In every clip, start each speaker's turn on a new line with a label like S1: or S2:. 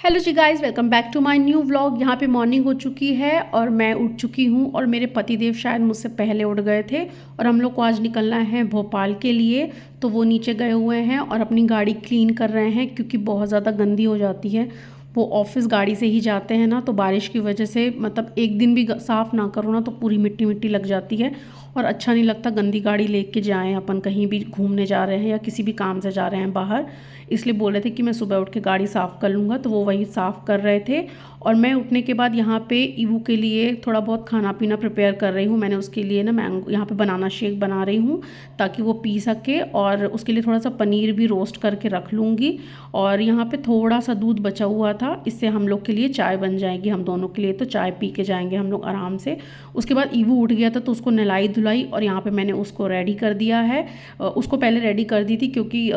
S1: Hello जी guys, welcome back to my new vlog. यहाँ पे मॉर्निंग हो चुकी है और मैं उठ चुकी हूँ और मेरे पतिदेव शायद मुझसे पहले उठ गए थे और हम लोग को आज निकलना है भोपाल के लिए। तो वो नीचे गए हुए हैं और अपनी गाड़ी क्लीन कर रहे हैं क्योंकि बहुत ज़्यादा गंदी हो जाती है। वो ऑफिस गाड़ी से ही जाते हैं ना, तो बारिश की वजह से मतलब एक दिन भी साफ़ ना करो ना तो पूरी मिट्टी मिट्टी लग जाती है और अच्छा नहीं लगता। गंदी गाड़ी लेके जाएं अपन कहीं भी घूमने जा रहे हैं या किसी भी काम से जा रहे हैं बाहर, इसलिए बोल रहे थे कि मैं सुबह उठ के गाड़ी साफ़ कर लूँगा। तो वो वही साफ़ कर रहे थे और मैं उठने के बाद यहाँ पे ईवू के लिए थोड़ा बहुत खाना पीना प्रिपेयर कर रही हूँ। मैंने उसके लिए ना मैंगो यहाँ पे बनाना शेक बना रही हूँ ताकि वो पी सके, और उसके लिए थोड़ा सा पनीर भी रोस्ट करके रख लूँगी। और यहाँ पे थोड़ा सा दूध बचा हुआ था, इससे हम लोग के लिए चाय बन जाएगी, हम दोनों के लिए। तो चाय पी के जाएंगे हम लोग आराम से। उसके बाद ईवू उठ गया था तो उसको नहलाई धुलाई और यहाँ पे मैंने उसको रेडी कर दिया है। उसको पहले रेडी कर दी थी क्योंकि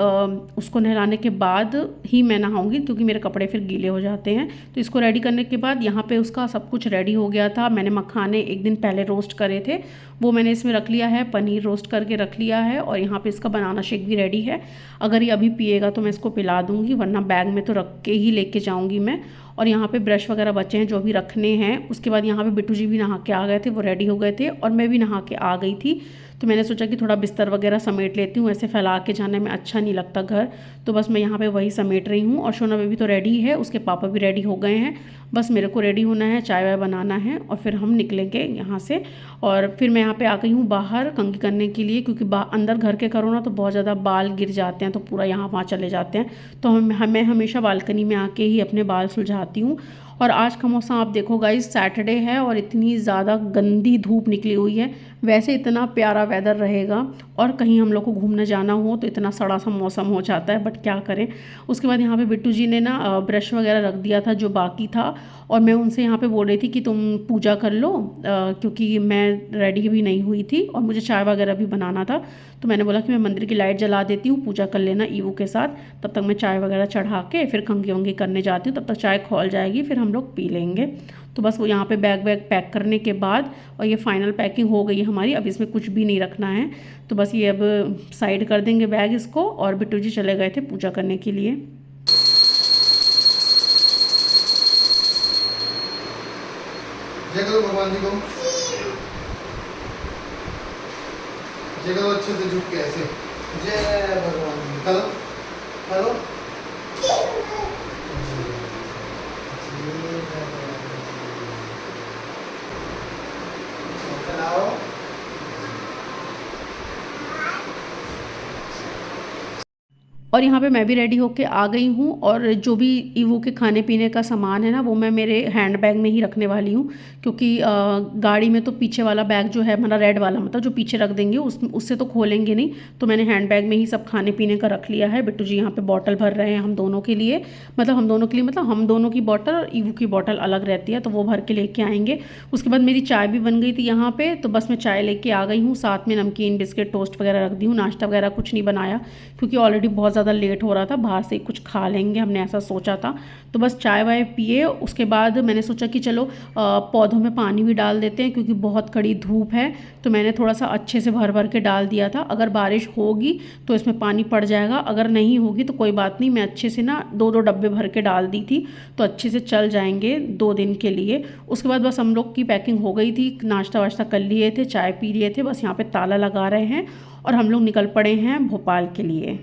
S1: उसको नहलाने के बाद ही मैं नहाऊंगी क्योंकि मेरे कपड़े फिर गीले हो जाते हैं। तो इसको रेडी करने के बाद यहाँ पे उसका सब कुछ रेडी हो गया था। मैंने मखाने एक दिन पहले रोस्ट करे थे, वो मैंने इसमें रख लिया है। पनीर रोस्ट करके रख लिया है और यहाँ पे इसका बनाना शेक भी रेडी है। अगर ये अभी पिएगा तो मैं इसको पिला दूँगी, वरना बैग में तो रख के ही लेके जाऊँगी मैं। और यहाँ पे ब्रश वगैरह बचे हैं जो भी रखने हैं। उसके बाद यहाँ पे बिट्टू जी भी नहा के आ गए थे, वो रेडी हो गए थे और मैं भी नहा के आ गई थी। तो मैंने सोचा कि थोड़ा बिस्तर वगैरह समेट लेती हूँ, ऐसे फैला के जाने में अच्छा नहीं लगता घर। तो बस मैं यहाँ पे वही समेट रही हूँ। और शोना बेबी तो रेडी है, उसके पापा भी रेडी हो गए हैं, बस मेरे को रेडी होना है, चाय वाय बनाना है और फिर हम निकलेंगे यहाँ से। और फिर मैं यहाँ पे आ गई हूँ बाहर कंघी करने के लिए, क्योंकि अंदर घर के करो ना तो बहुत ज़्यादा बाल गिर जाते हैं, तो पूरा यहाँ वहाँ चले जाते हैं। तो मैं हमेशा बालकनी में आके ही अपने बाल सुलझाती हूँ। और आज का मौसम आप देखो गाइस, सैटरडे है और इतनी ज़्यादा गंदी धूप निकली हुई है। वैसे इतना प्यारा वेदर रहेगा और कहीं हम लोग को घूमने जाना हो तो इतना सड़ा सा मौसम हो जाता है, बट क्या करें। उसके बाद यहाँ पे बिट्टू जी ने ना ब्रश वगैरह रख दिया था जो बाकी था, और मैं उनसे यहाँ पे बोल रही थी कि तुम पूजा कर लो, क्योंकि मैं रेडी भी नहीं हुई थी और मुझे चाय वगैरह भी बनाना था। तो मैंने बोला कि मैं मंदिर की लाइट जला देती हूँ, पूजा कर लेना ईवू के साथ, तब तक मैं चाय वगैरह चढ़ा के फिर कंघी वंघी करने जाती हूँ, तब तक चाय खौल जाएगी, फिर हम लोग पी लेंगे। तो बस वो यहाँ पे बैग वैग पैक करने के बाद, और ये फाइनल पैकिंग हो गई है हमारी, अब इसमें कुछ भी नहीं रखना है। तो बस ये अब साइड कर देंगे बैग इसको। और बिट्टू जी चले गए थे पूजा करने के लिए।
S2: जय करो भगवान जी को, जय करो अच्छे से झुक के ऐसे, जय भगवान जी। करो करो चलाओ।
S1: और यहाँ पे मैं भी रेडी होके आ गई हूँ, और जो भी ईवू के खाने पीने का सामान है ना वो मैं मेरे हैंड बैग में ही रखने वाली हूँ, क्योंकि गाड़ी में तो पीछे वाला बैग जो है हमारा रेड वाला, मतलब जो पीछे रख देंगे उससे तो खोलेंगे नहीं। तो मैंने हैंड बैग में ही सब खाने पीने का रख लिया है। बिट्टू जी यहाँ पे बॉटल भर रहे हैं हम दोनों के लिए, मतलब हम दोनों की बॉटल और ईवू की बॉटल अलग रहती है, तो वो भर के लेके आएंगे। उसके बाद मेरी चाय भी बन गई थी यहाँ पे, तो बस मैं चाय लेके आ गई हूँ, साथ में नमकीन बिस्किट टोस्ट वगैरह रख दी हूँ। नाश्ता वगैरह कुछ नहीं बनाया क्योंकि ऑलरेडी बहुत ज़्यादा लेट हो रहा था, बाहर से कुछ खा लेंगे हमने ऐसा सोचा था। तो बस चाय वाय पिए। उसके बाद मैंने सोचा कि चलो पौधों में पानी भी डाल देते हैं क्योंकि बहुत कड़ी धूप है। तो मैंने थोड़ा सा अच्छे से भर भर के डाल दिया था। अगर बारिश होगी तो इसमें पानी पड़ जाएगा, अगर नहीं होगी तो कोई बात नहीं। मैं अच्छे से ना 2-2 डब्बे भर के डाल दी थी, तो अच्छे से चल जाएंगे 2 दिन के लिए। उसके बाद बस हम लोग की पैकिंग हो गई थी, नाश्ता वाश्ता कर लिए थे, चाय पी लिए थे, बस यहाँ पे ताला लगा रहे हैं और हम लोग निकल पड़े हैं भोपाल के लिए।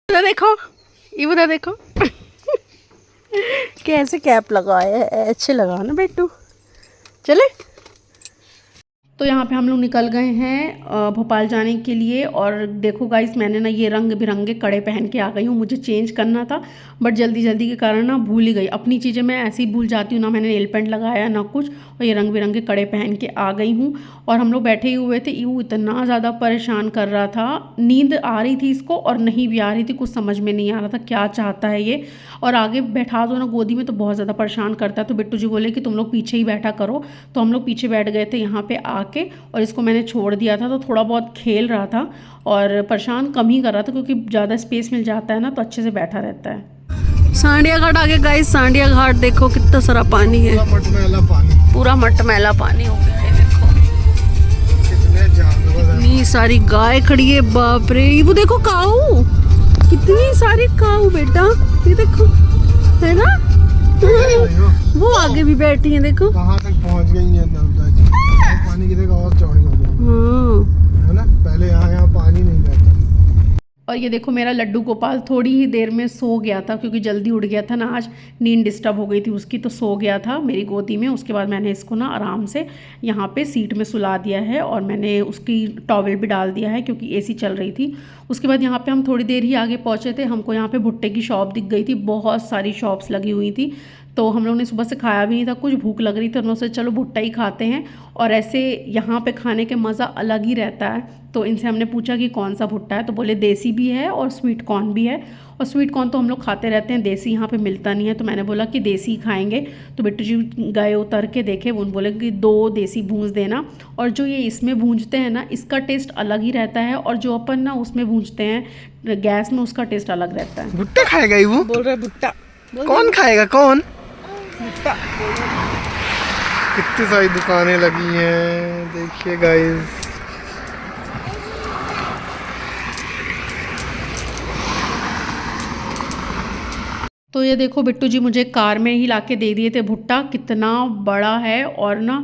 S3: इधर देखो, इधर देखो कैसे कैप लगाया है, अच्छे लगा ना बेटू। चले।
S1: तो यहाँ पे हम लोग निकल गए हैं भोपाल जाने के लिए। और देखो गाइस, मैंने ना ये रंग बिरंगे कड़े पहन के आ गई हूँ। मुझे चेंज करना था बट जल्दी जल्दी के कारण ना भूल ही गई। अपनी चीज़ें मैं ऐसे ही भूल जाती हूँ, ना मैंने नेल पेंट लगाया ना कुछ, और ये रंग बिरंगे कड़े पहन के आ गई हूँ। और हम लोग बैठे ही हुए थे, यूँ इतना ज़्यादा परेशान कर रहा था, नींद आ रही थी इसको और नहीं भी आ रही थी, कुछ समझ में नहीं आ रहा था क्या चाहता है ये। और आगे बैठा दो ना गोदी में तो बहुत ज़्यादा परेशान करता है। तो बिट्टू जी बोले कि तुम लोग पीछे ही बैठा करो, तो हम लोग पीछे बैठ गए थे यहाँ पे आके, और इसको मैंने छोड़ दिया था। तो थोड़ा बहुत खेल रहा था और परेशान कम ही कर रहा था, क्योंकि ज़्यादा स्पेस मिल जाता है ना तो अच्छे से बैठा रहता है।
S3: सांडिया घाट आगे गाइस, सांडिया घाट देखो कितना सारा पानी है, पूरा मटमैला पानी हो गया है। देखो कितनी सारी गाय खड़ी है, बाप रे। वो देखो काऊ, कितनी सारी काऊ बेटा, ये देखो है बैठी है देखो।
S2: कहाँ तक पहुँच गई है नर्मदा जी। पानी की जगह और चौड़ी हो गई
S3: हाँ
S2: है ना। पहले यहाँ पानी नहीं रहता।
S1: और ये देखो मेरा लड्डू गोपाल थोड़ी ही देर में सो गया था, क्योंकि जल्दी उठ गया था ना, आज नींद डिस्टर्ब हो गई थी उसकी, तो सो गया था मेरी गोदी में। उसके बाद मैंने इसको ना आराम से यहाँ पे सीट में सुला दिया है और मैंने उसकी टॉवल भी डाल दिया है क्योंकि एसी चल रही थी। उसके बाद यहाँ पे हम थोड़ी देर ही आगे पहुँचे थे, हमको यहाँ पे भुट्टे की शॉप दिख गई थी, बहुत सारी शॉप्स लगी हुई थी। तो हम लोग ने सुबह से खाया भी नहीं था, कुछ भूख लग रही थी, हम लोग से चलो भुट्टा ही खाते हैं। और ऐसे यहाँ पे खाने के मज़ा अलग ही रहता है। तो इनसे हमने पूछा कि कौन सा भुट्टा है, तो बोले देसी भी है और स्वीट कॉर्न भी है। और स्वीट कॉर्न तो हम लोग खाते रहते हैं, देसी यहाँ पे मिलता नहीं है, तो मैंने बोला कि देसी खाएंगे। तो बिट्टू जी गए उतर के देखे, वो बोले कि 2 देसी भूंज देना। और जो ये इसमें भूंजते हैं ना, इसका टेस्ट अलग ही रहता है, और जो अपन ना उसमें भूंजते हैं गैस में, उसका टेस्ट अलग रहता है।
S2: भुट्टा खाएगा ही वो।
S3: बोल रहा है भुट्टा।
S2: कौन खाएगा कौन? कितनी सारी दुकानें लगी हैं, देखिए गाइस।
S1: तो ये देखो बिट्टू जी मुझे कार में ही लाके दे दिए थे भुट्टा, कितना बड़ा है। और ना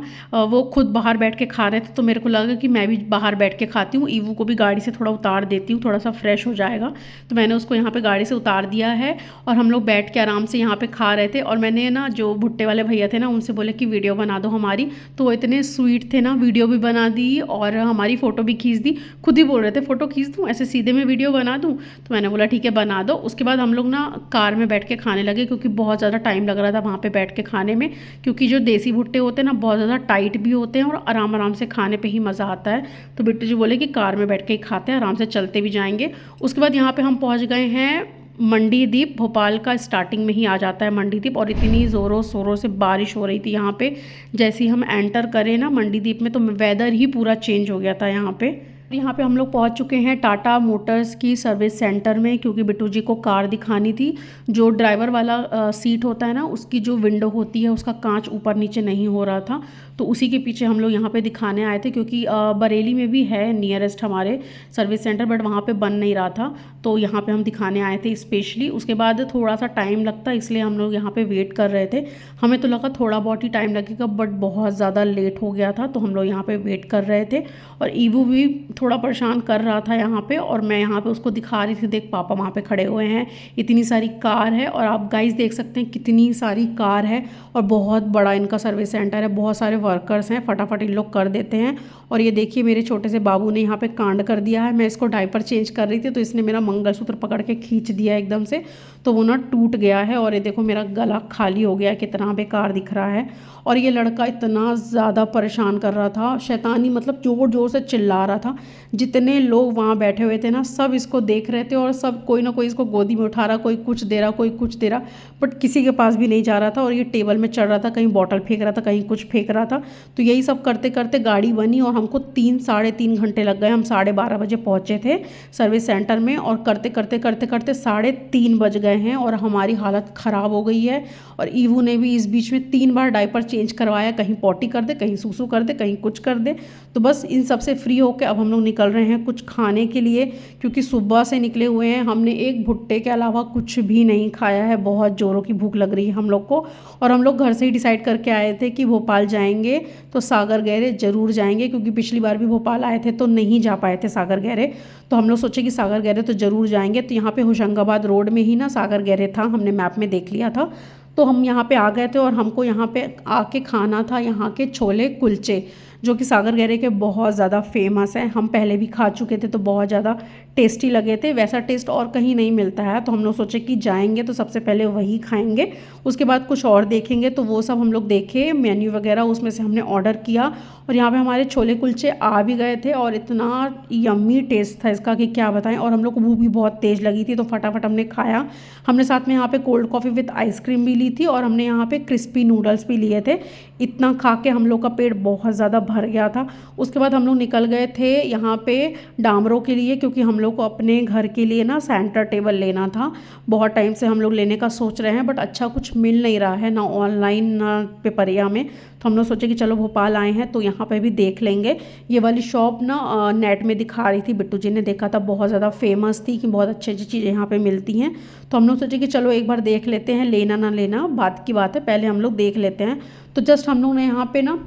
S1: वो खुद बाहर बैठ के खा रहे थे, तो मेरे को लगा कि मैं भी बाहर बैठ के खाती हूँ, ईवू को भी गाड़ी से थोड़ा उतार देती हूँ, थोड़ा सा फ्रेश हो जाएगा। तो मैंने उसको यहाँ पे गाड़ी से उतार दिया है और हम लोग बैठ के आराम से यहाँ पे खा रहे थे। और मैंने ना जो भुट्टे वाले भैया थे ना, उनसे बोले कि वीडियो बना दो हमारी, तो वो इतने स्वीट थे ना, वीडियो भी बना दी और हमारी फ़ोटो भी खींच दी। खुद ही बोल रहे थे फ़ोटो खींच दूँ, ऐसे सीधे में वीडियो बना दूँ। तो मैंने बोला ठीक है बना दो। उसके बाद हम लोग ना कार में बैठ के खाने लगे, क्योंकि बहुत ज़्यादा टाइम लग रहा था वहाँ पे बैठ के खाने में, क्योंकि जो देसी भुट्टे होते हैं ना, बहुत ज़्यादा टाइट भी होते हैं और आराम आराम से खाने पे ही मज़ा आता है। तो बिट्टू जी बोले कि कार में बैठ के ही खाते हैं, आराम से चलते भी जाएंगे। उसके बाद यहाँ पे हम पहुँच गए हैं मंडीदीप। भोपाल का स्टार्टिंग में ही आ जाता है मंडीदीप, और इतनी ज़ोरों शोरों से बारिश हो रही थी यहाँ पे। जैसे ही हम एंटर करें ना मंडीदीप में, तो वेदर ही पूरा चेंज हो गया था यहाँ पे। यहाँ पे हम लोग पहुँच चुके हैं टाटा मोटर्स की सर्विस सेंटर में, क्योंकि बिट्टू जी को कार दिखानी थी। जो ड्राइवर वाला सीट होता है ना, उसकी जो विंडो होती है, उसका कांच ऊपर नीचे नहीं हो रहा था, तो उसी के पीछे हम लोग यहाँ पे दिखाने आए थे। क्योंकि बरेली में भी है नियरेस्ट हमारे सर्विस सेंटर, बट वहाँ पे बन नहीं रहा था, तो यहाँ पे हम दिखाने आए थे स्पेशली। उसके बाद थोड़ा सा टाइम लगता, इसलिए हम लोग यहाँ पे वेट कर रहे थे। हमें तो लगा थोड़ा बहुत ही टाइम लगेगा, बट बहुत ज़्यादा लेट हो गया था, तो हम लोग यहाँ पे वेट कर रहे थे। और ईवू भी थोड़ा परेशान कर रहा था यहाँ पे, और मैं यहाँ पे उसको दिखा रही थी, देख पापा वहाँ पे खड़े हुए हैं, इतनी सारी कार है। और आप गाइस देख सकते हैं कितनी सारी कार है, और बहुत बड़ा इनका सर्विस सेंटर है, बहुत सारे वर्कर्स हैं, फटाफट इन लोग कर देते हैं। और ये देखिए मेरे छोटे से बाबू ने यहाँ पे कांड कर दिया है। मैं इसको डायपर चेंज कर रही थी, तो इसने मेरा मंगलसूत्र पकड़ के खींच दिया एकदम से, तो वो ना टूट गया है। और ये देखो मेरा गला खाली हो गया, कितना बेकार दिख रहा है। और ये लड़का इतना ज़्यादा परेशान कर रहा था, शैतानी मतलब ज़ोर ज़ोर से चिल्ला रहा था। जितने लोग वहाँ बैठे हुए थे ना, सब इसको देख रहे थे, और सब कोई ना कोई इसको गोदी में उठा रहा, कोई कुछ दे रहा, कोई कुछ दे रहा, बट किसी के पास भी नहीं जा रहा था। और ये टेबल में चढ़ रहा था, कहीं बॉटल फेंक रहा था, कहीं कुछ फेंक रहा था। तो यही सब करते करते गाड़ी बनी, और हमको 3-3.5 घंटे लग गए। हम 12:30 बजे पहुँचे थे सर्विस सेंटर में, और करते करते करते करते 3:30 बज गए हैं, और हमारी हालत ख़राब हो गई है। और ईवू ने भी इस बीच में 3 बार डायपर चेंज करवाया, कहीं पॉटी कर दे, कहीं सूसू कर दे, कहीं कुछ कर दे। तो बस इन सब से फ्री होकर अब हम लोग निकल रहे हैं कुछ खाने के लिए, क्योंकि सुबह से निकले हुए हैं। हमने एक भुट्टे के अलावा कुछ भी नहीं खाया है, बहुत ज़ोरों की भूख लग रही है हम लोग को। और हम लोग घर से ही डिसाइड करके आए थे कि भोपाल जाएंगे तो सागर गहरे ज़रूर जाएंगे, क्योंकि पिछली बार भी भोपाल आए थे तो नहीं जा पाए थे सागर गहरे। तो हम लोग सोचे कि सागर गहरे तो ज़रूर जाएंगे। तो यहाँ पे होशंगाबाद रोड में ही ना सागर गहरे था, हमने मैप में देख लिया था, तो हम यहाँ पे आ गए थे। और हमको यहाँ पे आके खाना था यहाँ के छोले कुलचे, जो कि सागर गहरे के बहुत ज़्यादा फेमस हैं। हम पहले भी खा चुके थे, तो बहुत ज़्यादा टेस्टी लगे थे। वैसा टेस्ट और कहीं नहीं मिलता है, तो हम लोग सोचे कि जाएंगे तो सबसे पहले वही खाएंगे, उसके बाद कुछ और देखेंगे। तो वो सब हम लोग देखे, मेन्यू वगैरह, उसमें से हमने ऑर्डर किया। और यहाँ पे हमारे छोले कुलचे आ भी गए थे, और इतना यम्मी टेस्ट था इसका कि क्या बताएं। और हम लोग को भूख भी बहुत तेज़ लगी थी, तो फटाफट हमने खाया। हमने साथ में यहाँ पे कोल्ड कॉफ़ी विद आइसक्रीम भी ली थी, और हमने यहाँ पे क्रिस्पी नूडल्स भी लिए थे। इतना खा के हम लोग का पेट बहुत ज़्यादा भर गया था। उसके बाद हम लोग निकल गए थे यहाँ पे डामरों के लिए, क्योंकि हम लोग को अपने घर के लिए ना सेंटर टेबल लेना था। बहुत टाइम से हम लोग लेने का सोच रहे हैं, बट अच्छा कुछ मिल नहीं रहा है, ना ऑनलाइन ना पेपरिया में। तो हम लोग सोचे कि चलो भोपाल आए हैं तो यहाँ पे भी देख लेंगे। ये वाली शॉप ना नेट में दिखा रही थी, बिट्टू जी ने देखा था, बहुत ज़्यादा फेमस थी कि बहुत अच्छी अच्छी चीज़ें यहाँ पे मिलती हैं। तो हम लोग सोचे कि चलो एक बार देख लेते हैं, लेना ना लेना बात की बात है, पहले हम लोग देख लेते हैं। तो जस्ट हम लोग ने यहाँ पे ना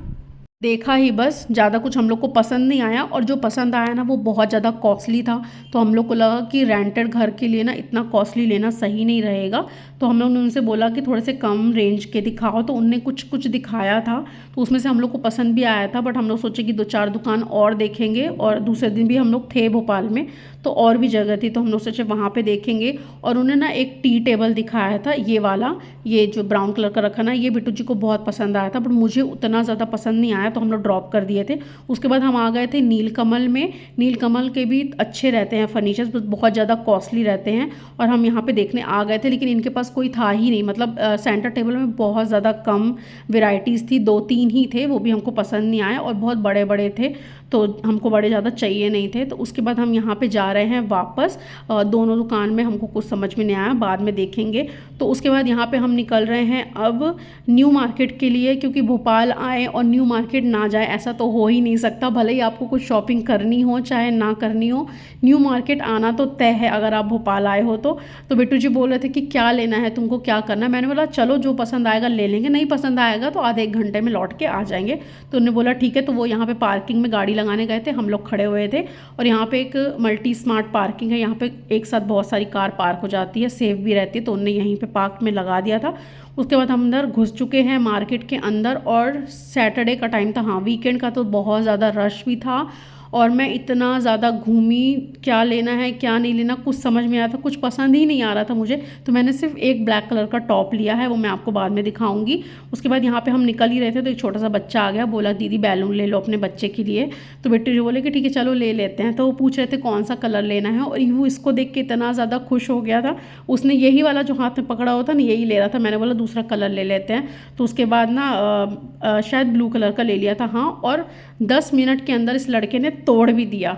S1: देखा ही बस, ज़्यादा कुछ हम लोग को पसंद नहीं आया, और जो पसंद आया ना वो बहुत ज़्यादा कॉस्टली था। तो हम लोग को लगा कि रेंटेड घर के लिए ना इतना कॉस्टली लेना सही नहीं रहेगा। तो हम लोग ने उनसे बोला कि थोड़े से कम रेंज के दिखाओ, तो उनने कुछ कुछ दिखाया था, तो उसमें से हम लोग को पसंद भी आया था। बट हम लोग सोचे कि 2-4 दुकान और देखेंगे, और दूसरे दिन भी हम लोग थे भोपाल में तो और भी जगह थी, तो हम लोग सोचे वहाँ पे देखेंगे। और उन्हें ना एक टी टेबल दिखाया था, ये वाला, ये जो ब्राउन कलर का रखा ना, ये बिट्टू जी को बहुत पसंद आया था, बट मुझे उतना ज़्यादा पसंद नहीं आया, तो हम लोग ड्रॉप कर दिए थे। उसके बाद हम आ गए थे नीलकमल में। नीलकमल के भी अच्छे रहते हैं फर्नीचर्स, बस बहुत ज़्यादा कॉस्टली रहते हैं, और हम यहाँ पे देखने आ गए थे, लेकिन इनके पास कोई था ही नहीं। मतलब सेंटर टेबल में बहुत ज़्यादा कम वेराइटीज़ थी, 2-3 ही थे, वो भी हमको पसंद नहीं आए, और बहुत बड़े बड़े थे, तो हमको बड़े ज़्यादा चाहिए नहीं थे। तो उसके बाद हम यहाँ पे जा रहे हैं वापस। दोनों दुकान में हमको कुछ समझ में नहीं आया, बाद में देखेंगे। तो उसके बाद यहाँ पे हम निकल रहे हैं अब न्यू मार्केट के लिए, क्योंकि भोपाल आए और न्यू मार्केट ना जाए ऐसा तो हो ही नहीं सकता। भले ही आपको कुछ शॉपिंग करनी हो चाहे ना करनी हो, न्यू मार्केट आना तो तय है अगर आप भोपाल आए हो तो। बिट्टू जी बोल रहे थे कि क्या लेना है तुमको, क्या करना है। मैंने बोला चलो जो पसंद आएगा ले लेंगे, नहीं पसंद आएगा तो आधे 1 घंटे में लौट के आ जाएंगे। तो उन्होंने बोला ठीक है। तो वो यहाँ पे पार्किंग में गाड़ी लगाने गए थे, हम लोग खड़े हुए थे, और यहाँ पे एक मल्टी स्मार्ट पार्किंग है, यहाँ पे एक साथ बहुत सारी कार पार्क हो जाती है, सेफ भी रहती है, तो उन्होंने यहीं पे पार्क में लगा दिया था। उसके बाद हम अंदर घुस चुके हैं मार्केट के अंदर, और सैटरडे का टाइम था, हाँ वीकेंड का, तो बहुत ज़्यादा रश भी था। और मैं इतना ज़्यादा घूमी, क्या लेना है क्या नहीं लेना कुछ समझ में आया था, कुछ पसंद ही नहीं आ रहा था मुझे। तो मैंने सिर्फ एक ब्लैक कलर का टॉप लिया है, वो मैं आपको बाद में दिखाऊंगी। उसके बाद यहाँ पे हम निकल ही रहे थे तो एक छोटा सा बच्चा आ गया, बोला दीदी बैलून ले लो अपने बच्चे के लिए। तो बेटे जो बोले कि ठीक है चलो ले लेते हैं। तो वो पूछ रहे थे कौन सा कलर लेना है, और वो इसको देख के इतना ज़्यादा खुश हो गया था, उसने यही वाला जो हाथ में पकड़ा होता ना यही ले रहा था। मैंने बोला दूसरा कलर ले लेते हैं। तो उसके बाद ना शायद ब्लू कलर का ले लिया था, हाँ, और 10 मिनट के अंदर इस लड़के ने तोड़ भी दिया।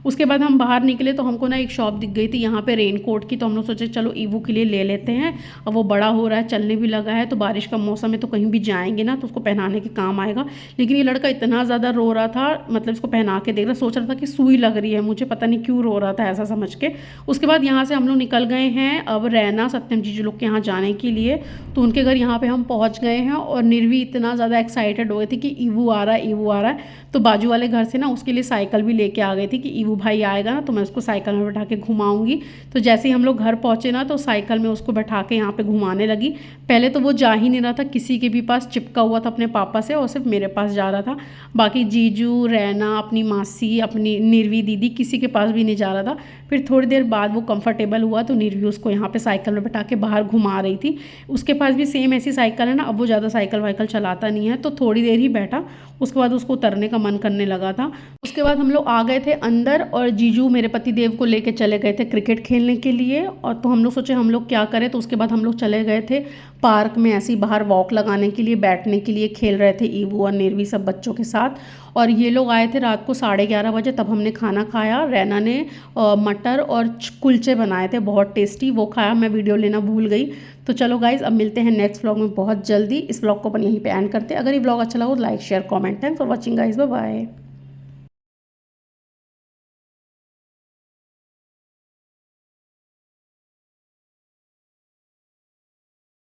S1: उसके बाद हम बाहर निकले तो हमको ना एक शॉप दिख गई थी यहाँ पे रेनकोट की, तो हम लोग सोचे चलो ईवू के लिए ले लेते हैं। अब वो बड़ा हो रहा है, चलने भी लगा है, तो बारिश का मौसम है तो कहीं भी जाएंगे ना तो उसको पहनाने के काम आएगा। लेकिन ये लड़का इतना ज़्यादा रो रहा था, मतलब इसको पहना के देख रहा, सोच रहा था कि सुई लग रही है मुझे, पता नहीं क्यों रो रहा था ऐसा समझ के। उसके बाद यहाँ से हम लोग निकल गए हैं अब रैना सत्यम जीजू लोग के यहाँ जाने के लिए। तो उनके घर यहाँ पे हम पहुँच गए हैं, और निर्वी इतना ज़्यादा एक्साइटेड हो गई थी कि ईवू आ रहा है, ईवू आ रहा है। तो बाजू वाले घर से ना उसके लिए साइकिल भी लेके आ गई थी कि ईवू भाई आएगा ना तो मैं उसको साइकिल में बैठा के घुमाऊंगी। तो जैसे ही हम लोग घर पहुँचे ना तो साइकिल में उसको बैठा के यहाँ पे घुमाने लगी। पहले तो वो जा ही नहीं रहा था, किसी के भी पास चिपका हुआ था अपने पापा से, और सिर्फ मेरे पास जा रहा था। बाकी जीजू, रैना, अपनी मासी, अपनी निर्वी दीदी, किसी के पास भी नहीं जा रहा था। फिर थोड़ी देर बाद वो कंफर्टेबल हुआ तो निर्वी उसको यहाँ पे साइकिल में बैठा के बाहर घुमा रही थी। उसके पास भी सेम ऐसी साइकिल है ना, अब वो ज़्यादा साइकिल वाइकिल चलाता नहीं है, तो थोड़ी देर ही बैठा, उसके बाद उसको उतरने का मन करने लगा था। उसके बाद हम लोग आ गए थे अंदर, और जीजू मेरे पति देव को लेके चले गए थे क्रिकेट खेलने के लिए। और तो हम लोग सोचे हम लोग क्या करें, तो उसके बाद हम लोग चले गए थे पार्क में ऐसे ही बाहर वॉक लगाने के लिए, बैठने के लिए, खेल रहे थे ईवू और निर्वी सब बच्चों के साथ। और ये लोग आए थे रात को 11:30 बजे, तब हमने खाना खाया। रैना ने मटर और कुलचे बनाए थे बहुत टेस्टी, वो खाया, मैं वीडियो लेना भूल गई। तो चलो गाइज अब मिलते हैं नेक्स्ट व्लॉग में बहुत जल्दी। इस व्लॉग को अपन यहीं पे एंड करते हैं। अगर ये व्लॉग अच्छा लगा तो like share comment. Thanks for watching guys, bye bye.